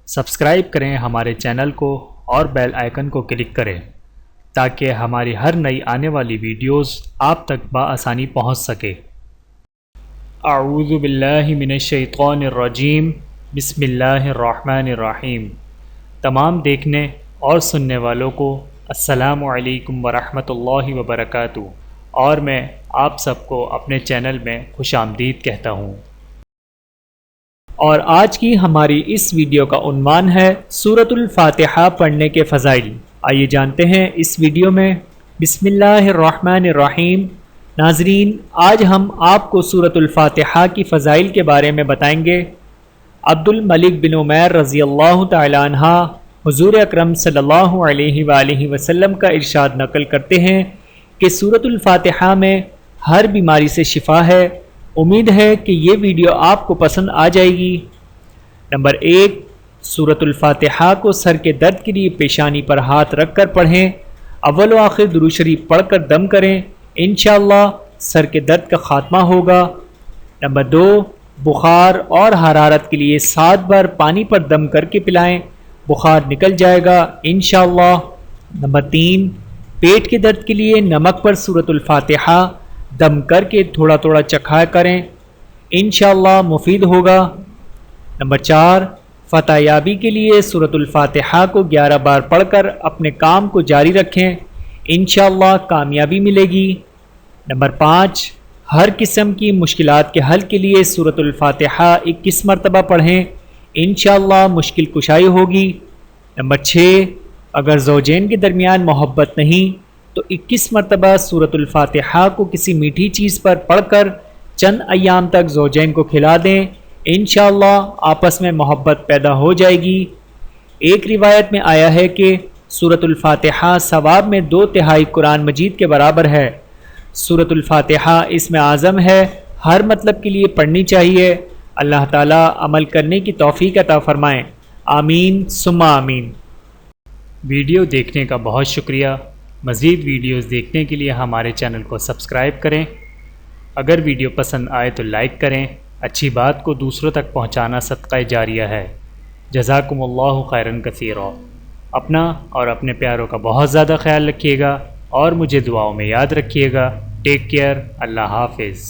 Subscribe کریں ہمارے channel کو اور بیل آئیکن کو کلک کریں تاکہ ہماری ہر نئی آنے والی ویڈیوز آپ تک بآسانی پہنچ سکے۔ اعوذ باللہ من الشیطان الرجیم، بسم اللہ الرحمن الرحیم۔ تمام دیکھنے اور سننے والوں کو السلام علیکم ورحمۃ اللہ وبرکاتہ، اور میں آپ سب کو اپنے چینل میں خوش آمدید کہتا ہوں۔ اور آج کی ہماری اس ویڈیو کا عنوان ہے سورۃ الفاتحہ پڑھنے کے فضائل۔ آئیے جانتے ہیں اس ویڈیو میں۔ بسم اللہ الرحمن الرحیم۔ ناظرین، آج ہم آپ کو سورۃ الفاتحہ کی فضائل کے بارے میں بتائیں گے۔ عبد الملک بن عمیر رضی اللہ تعالی عنہ حضور اکرم صلی اللہ علیہ وآلہ وسلم کا ارشاد نقل کرتے ہیں کہ سورۃ الفاتحہ میں ہر بیماری سے شفا ہے۔ امید ہے کہ یہ ویڈیو آپ کو پسند آ جائے گی۔ نمبر 1، سورۃ الفاتحہ کو سر کے درد کے لیے پیشانی پر ہاتھ رکھ کر پڑھیں۔ اول و آخر درود شریف پڑھ کر دم کریں، انشاءاللہ سر کے درد کا خاتمہ ہوگا۔ نمبر 2، بخار اور حرارت کے لیے 7 بار پانی پر دم کر کے پلائیں، بخار نکل جائے گا انشاءاللہ۔ نمبر 3، پیٹ کے درد کے لیے نمک پر سورۃ الفاتحہ دم کر کے تھوڑا تھوڑا چکھایا کریں، انشاءاللہ مفید ہوگا۔ نمبر 4، فتح یابی کے لیے سورۃ الفاتحہ کو 11 بار پڑھ کر اپنے کام کو جاری رکھیں، انشاءاللہ کامیابی ملے گی۔ نمبر 5، ہر قسم کی مشکلات کے حل کے لیے سورۃ الفاتحہ 21 مرتبہ پڑھیں، انشاءاللہ مشکل کشائی ہوگی۔ نمبر 6، اگر زوجین کے درمیان محبت نہیں تو 21 مرتبہ سورۃ الفاتحہ کو کسی میٹھی چیز پر پڑھ کر چند ایام تک زوجین کو کھلا دیں، انشاءاللہ آپس میں محبت پیدا ہو جائے گی۔ ایک روایت میں آیا ہے کہ سورۃ الفاتحہ ثواب میں 2/3 قرآن مجید کے برابر ہے۔ سورۃ الفاتحہ اسم اعظم ہے، ہر مطلب کے لیے پڑھنی چاہیے۔ اللہ تعالیٰ عمل کرنے کی توفیق عطا فرمائیں، آمین ثم آمین۔ ویڈیو دیکھنے کا بہت شکریہ۔ مزید ویڈیوز دیکھنے کے لیے ہمارے چینل کو سبسکرائب کریں۔ اگر ویڈیو پسند آئے تو لائک کریں۔ اچھی بات کو دوسروں تک پہنچانا صدقہ جاریہ ہے۔ جزاکم اللہ خیرا کثیرا۔ اپنا اور اپنے پیاروں کا بہت زیادہ خیال رکھیے گا اور مجھے دعاؤں میں یاد رکھیے گا۔ Take care. اللہ حافظ۔